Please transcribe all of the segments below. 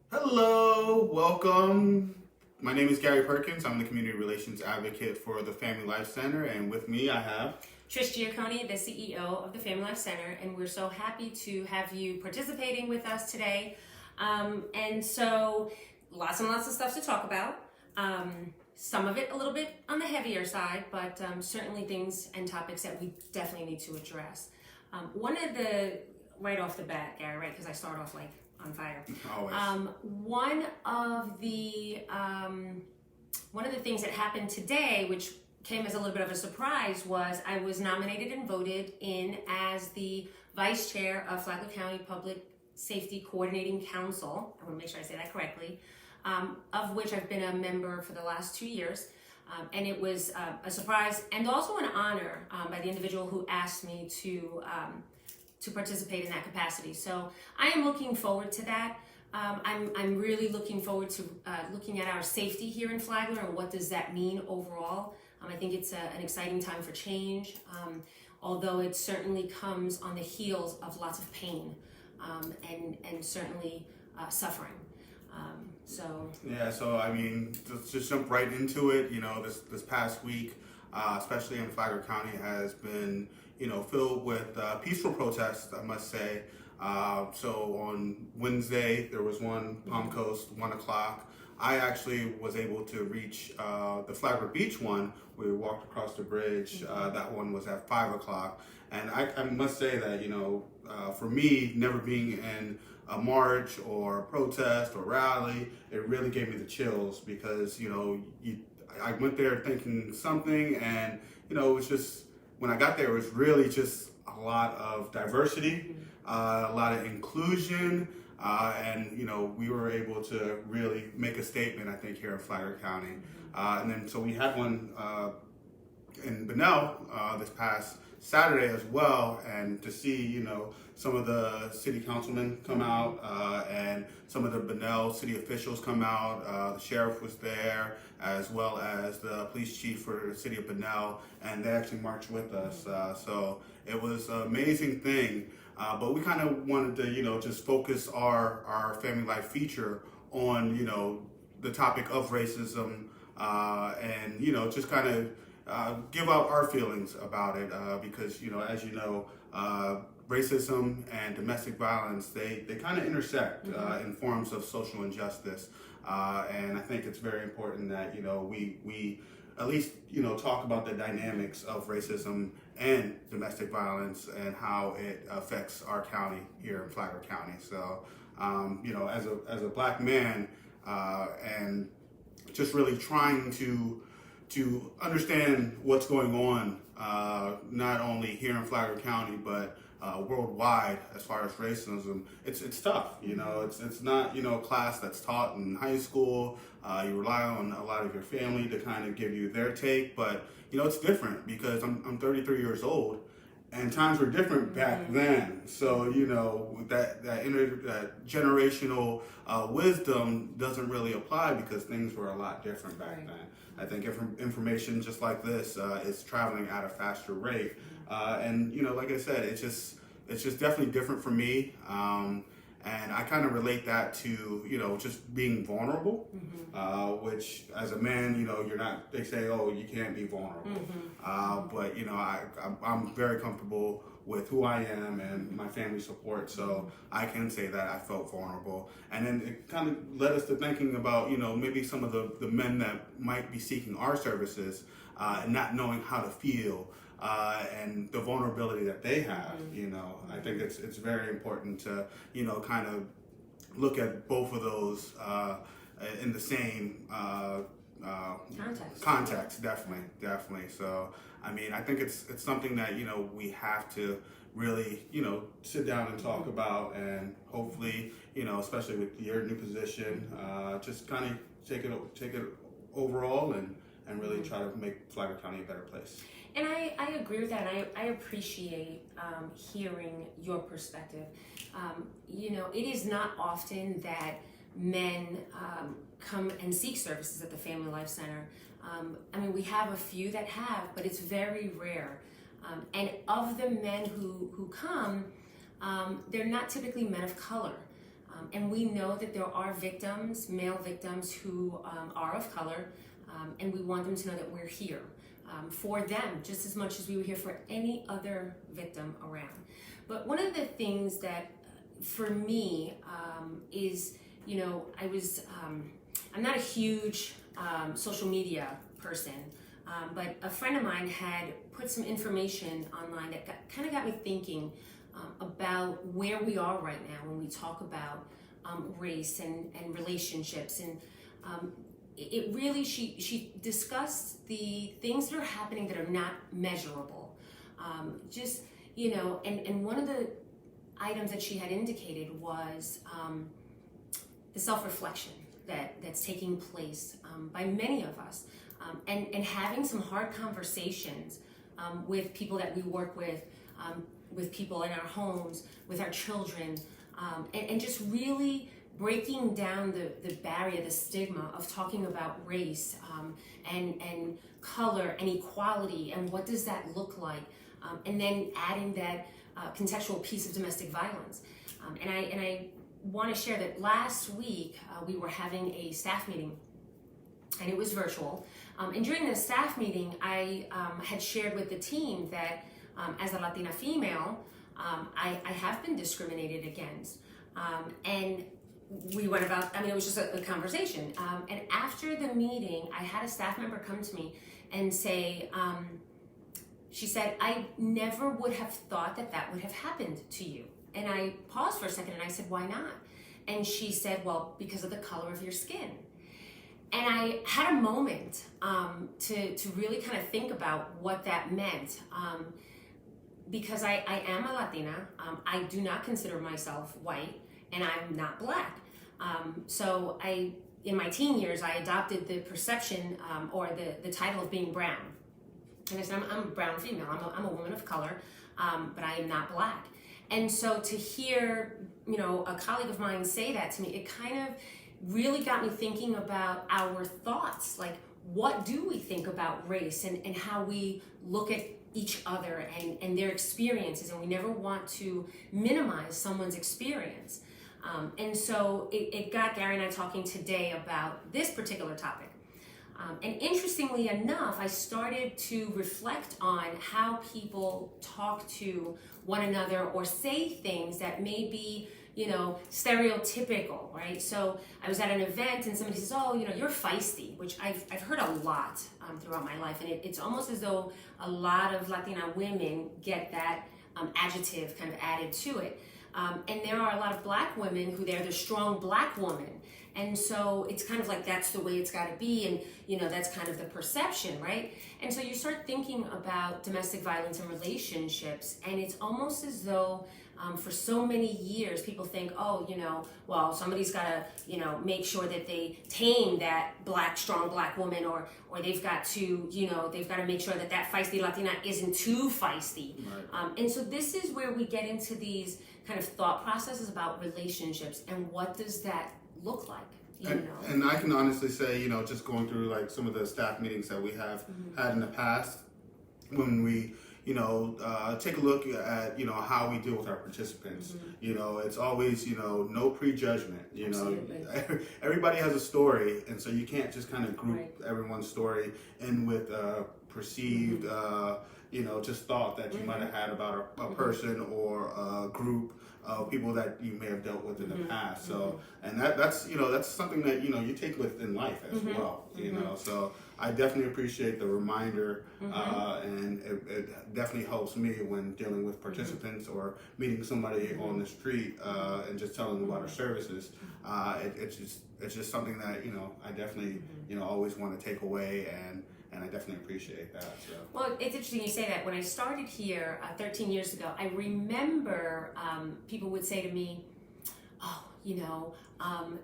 Hello, welcome. My name is Gary Perkins. I'm the Community Relations Advocate for the Family Life Center, and with me I have. Trish Giacconi, the CEO of the Family Life Center, and we're so happy to have you participating with us today. And so, lots and lots of stuff to talk about. Some of it a little bit on the heavier side, but certainly things and topics that we definitely need to address. One of the, right off the bat, Gary, right, because I start off like on fire. Always. One of the things that happened today, which came as a little bit of a surprise, was I was nominated and voted in as the vice chair of Flagler County Public Safety Coordinating Council. I want to make sure I say that correctly, of which I've been a member for the last 2 years. And it was a surprise and also an honor by the individual who asked me to participate in that capacity. So I am looking forward to that. I'm really looking forward to looking at our safety here in Flagler and what does that mean overall. I think it's an exciting time for change, although it certainly comes on the heels of lots of pain and certainly suffering. So I mean, let's just jump right into it. You know, this past week, especially in Flagler County, has been filled with peaceful protests, I must say. So on Wednesday, there was one, Palm Coast, 1 o'clock. I actually was able to reach the Flagler Beach one. We walked across the bridge. That one was at 5 o'clock. And I must say that, for me, never being in a march or a protest or rally, it really gave me the chills because, I went there thinking something and, it was just, when I got there, it was really just a lot of diversity, a lot of inclusion, and we were able to really make a statement, I think, here in Flagler County. And then so we had one in Bunnell this past Saturday as well, and to see some of the city councilmen come out and some of the Bunnell city officials come out. The sheriff was there, as well as the police chief for the city of Bunnell, and they actually marched with us. So it was an amazing thing. But we kind of wanted to just focus our family life feature on the topic of racism and just kind of give out our feelings about it because as racism and domestic violence, they kind of intersect in forms of social injustice, and I think it's very important that we at least talk about the dynamics of racism and domestic violence and how it affects our county here in Flagler County. So as a black man and just really trying to understand what's going on, not only here in Flagler County, but worldwide as far as racism. It's tough, it's not, a class that's taught in high school. You rely on a lot of your family to kind of give you their take, but it's different because I'm 33 years old and times were different back then. So, that generational wisdom doesn't really apply because things were a lot different back then. I think information just like this is traveling at a faster rate. And, like I said, it's just definitely different for me. And I kind of relate that to, just being vulnerable, which as a man, you're not, they say, oh, you can't be vulnerable. But, I'm very comfortable with who I am and my family support. So I can say that I felt vulnerable. And then it kind of led us to thinking about, maybe some of the men that might be seeking our services and not knowing how to feel. And the vulnerability that they have, I think it's very important to, kind of look at both of those in the same context. Definitely. So, I mean, I think it's something that, we have to really, sit down and talk about, and hopefully, especially with your new position, just kind of take it overall and really try to make Flagler County a better place. And I agree with that, and I appreciate hearing your perspective. It is not often that men come and seek services at the Family Life Center. We have a few that have, but it's very rare. And of the men who come, they're not typically men of color. And we know that there are victims, male victims, who are of color, and we want them to know that we're here for them just as much as we were here for any other victim around. But one of the things that for me is, I'm not a huge social media person, but a friend of mine had put some information online that kind of got me thinking about where we are right now when we talk about race and relationships. And it really, she discussed the things that are happening that are not measurable. And one of the items that she had indicated was the self-reflection that's taking place by many of us, and having some hard conversations with people that we work with people in our homes, with our children, and just really breaking down the barrier, the stigma of talking about race and color and equality, and what does that look like, and then adding that contextual piece of domestic violence. And I want to share that last week we were having a staff meeting, and it was virtual. And during the staff meeting, I had shared with the team that as a Latina female, I have been discriminated against. And we went about, it was just a conversation. And after the meeting, I had a staff member come to me and say, she said, I never would have thought that would have happened to you. And I paused for a second and I said, why not? And she said, well, because of the color of your skin. And I had a moment to really kind of think about what that meant. Because I am a Latina, I do not consider myself white, and I'm not black. So in my teen years, I adopted the perception or the title of being brown. And I said, I'm a brown female, I'm a woman of color, but I am not black. And so to hear, a colleague of mine say that to me, it kind of really got me thinking about our thoughts. Like, what do we think about race and how we look at each other and their experiences? And we never want to minimize someone's experience. And so it got Gary and I talking today about this particular topic. And interestingly enough, I started to reflect on how people talk to one another or say things that may be, stereotypical, right? So I was at an event and somebody says, oh, you're feisty, which I've heard a lot throughout my life. And it's almost as though a lot of Latina women get that adjective kind of added to it. And there are a lot of black women who they're the strong black woman. And so it's kind of like that's the way it's got to be, and that's kind of the perception, right? And so you start thinking about domestic violence and relationships, and it's almost as though for so many years people think, oh, well, somebody's got to make sure that they tame that strong black woman, or they've got to make sure that feisty Latina isn't too feisty. Right. And so this is where we get into these kind of thought processes about relationships and what does that look like. And I can honestly say, just going through like some of the staff meetings that we have had in the past, when we, take a look at, how we deal with our participants, it's always, no prejudgment, everybody has a story. And so you can't just kind of group everyone's story in with perceived, just thought that you might have had about a person or a group of people that you may have dealt with in the past. So, and that's something that, you take with in life as well, so I definitely appreciate the reminder, and it definitely helps me when dealing with participants or meeting somebody on the street, and just telling them about our services. It's just something that, I definitely, always want to take away, and I definitely appreciate that. So. Well, it's interesting you say that. When I started here 13 years ago, I remember people would say to me, oh,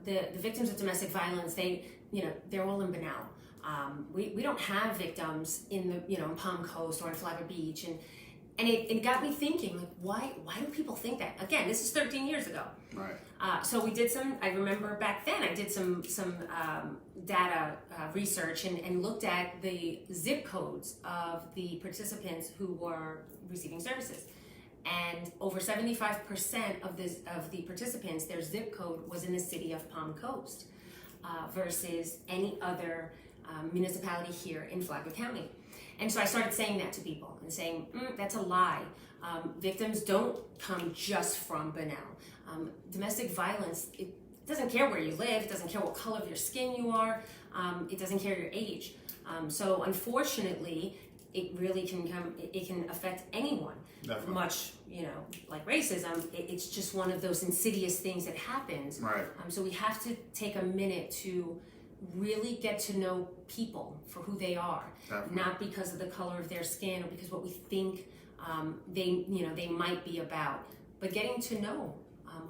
the victims of domestic violence, they're all in Bunnell. We don't have victims in in Palm Coast or in Flagler Beach. And it got me thinking, like, why do people think that? Again, this is 13 years ago. Right. So we did I remember back then, I did some data research and looked at the zip codes of the participants who were receiving services. and over 75% of the participants, their zip code was in the city of Palm Coast, versus any other municipality here in Flagler County. And so I started saying that to people and saying, that's a lie. Victims don't come just from Bunnell. Domestic violence, it doesn't care where you live, it doesn't care what color of your skin you are, it doesn't care your age. So unfortunately, it really it can affect anyone. Definitely. Much, like racism, it's just one of those insidious things that happens. Right. So we have to take a minute to really get to know people for who they are, Definitely. not because of the color of their skin or because what we think they might be about, but getting to know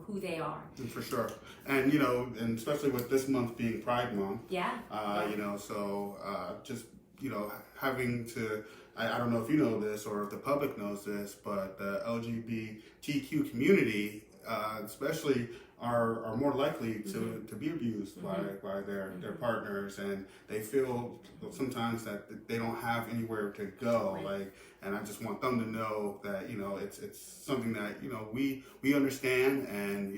who they are. For sure. And, and especially with this month being Pride Month, Yeah. so just, having to, I don't know if you know this or if the public knows this, but the LGBTQ community, especially, are more likely to be abused by their partners, and they feel sometimes that they don't have anywhere to go. Right. And I just want them to know that it's something that we understand, and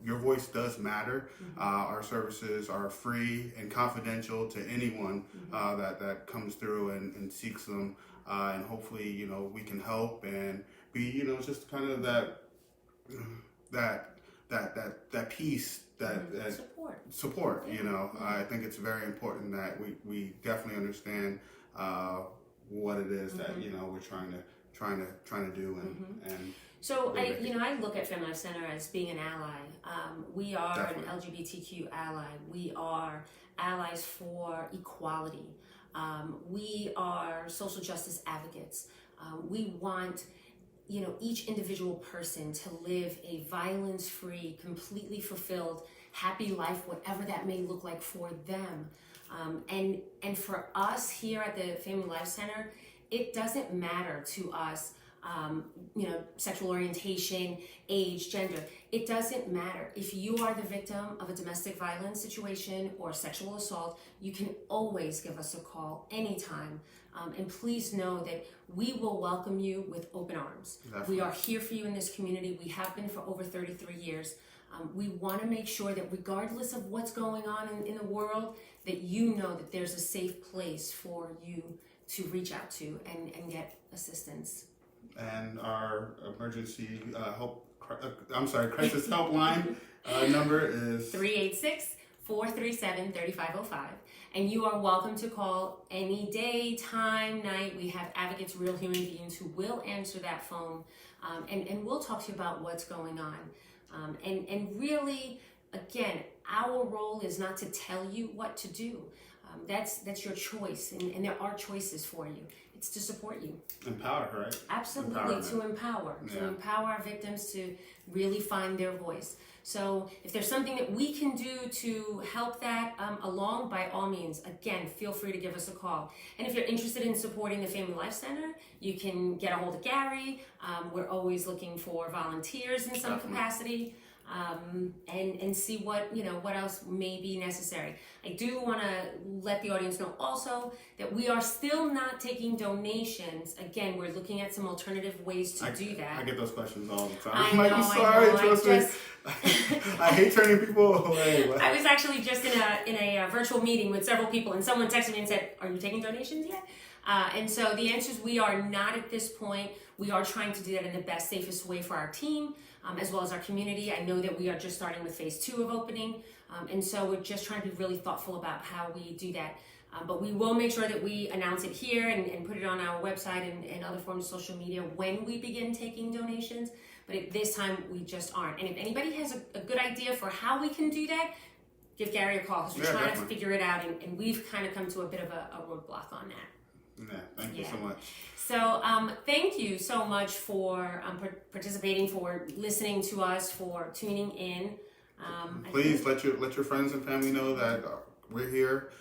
your voice does matter. Our services are free and confidential to anyone that comes through and seeks them, and hopefully we can help and be just kind of that piece that support. I think it's very important that we definitely understand what it is that we're trying to do and so I look at Family Life Center as being an ally. We are Definitely. an LGBTQ ally. We are allies for equality. We are social justice advocates. We want each individual person to live a violence-free, completely fulfilled, happy life, whatever that may look like for them. And for us here at the Family Life Center, it doesn't matter to us, sexual orientation, age, gender. It doesn't matter. If you are the victim of a domestic violence situation or sexual assault, you can always give us a call anytime. And please know that we will welcome you with open arms. Definitely. We are here for you in this community. We have been for over 33 years. We want to make sure that regardless of what's going on in the world, that you know that there's a safe place for you to reach out to and get assistance. And our emergency crisis helpline number is 386-437-3505. And you are welcome to call any day, time, night. We have advocates, real human beings who will answer that phone, and we'll talk to you about what's going on. And really, again, our role is not to tell you what to do. That's your choice, and there are choices for you. It's to support you. empower, right? Absolutely, to empower our victims to really find their voice. So if there's something that we can do to help that along, by all means, again, feel free to give us a call. And if you're interested in supporting the Family Life Center, you can get a hold of Gary. We're always looking for volunteers in some capacity. And see what else may be necessary. I do want to let the audience know also that we are still not taking donations. Again, we're looking at some alternative ways to do that. I get those questions all the time. I'm sorry, trust me. I hate turning people away. I was actually just in a virtual meeting with several people, and someone texted me and said, "Are you taking donations yet?" And so the answer is we are not at this point. We are trying to do that in the best, safest way for our team, as well as our community. I know that we are just starting with phase 2 of opening, and so we're just trying to be really thoughtful about how we do that. But we will make sure that we announce it here and put it on our website and other forms of social media when we begin taking donations. But at this time, we just aren't. And if anybody has a good idea for how we can do that, give Gary a call, because we're trying to figure it out, and we've kind of come to a bit of a roadblock on that. Yeah, thank you so much. So thank you so much for participating, for listening to us, for tuning in. Please let your friends and family know that we're here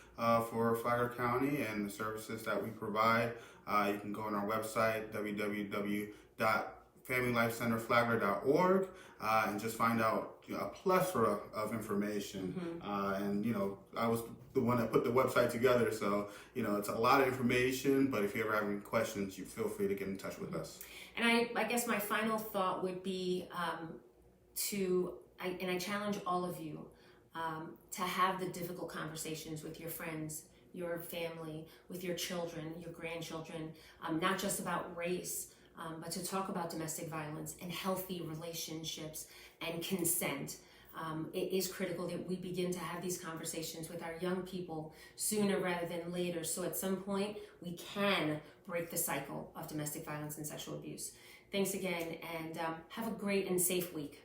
for Flagler County and the services that we provide. You can go on our website, www.familylifecenterflagler.org, and just find out a plethora of information. And, you know, I was the one that put the website together. So, you know, it's a lot of information, but if you ever have any questions, you feel free to get in touch with us. And I guess my final thought would be I challenge all of you to have the difficult conversations with your friends, your family, with your children, your grandchildren, not just about race, but to talk about domestic violence and healthy relationships and consent. It is critical that we begin to have these conversations with our young people sooner rather than later, so at some point we can break the cycle of domestic violence and sexual abuse. Thanks again, and have a great and safe week.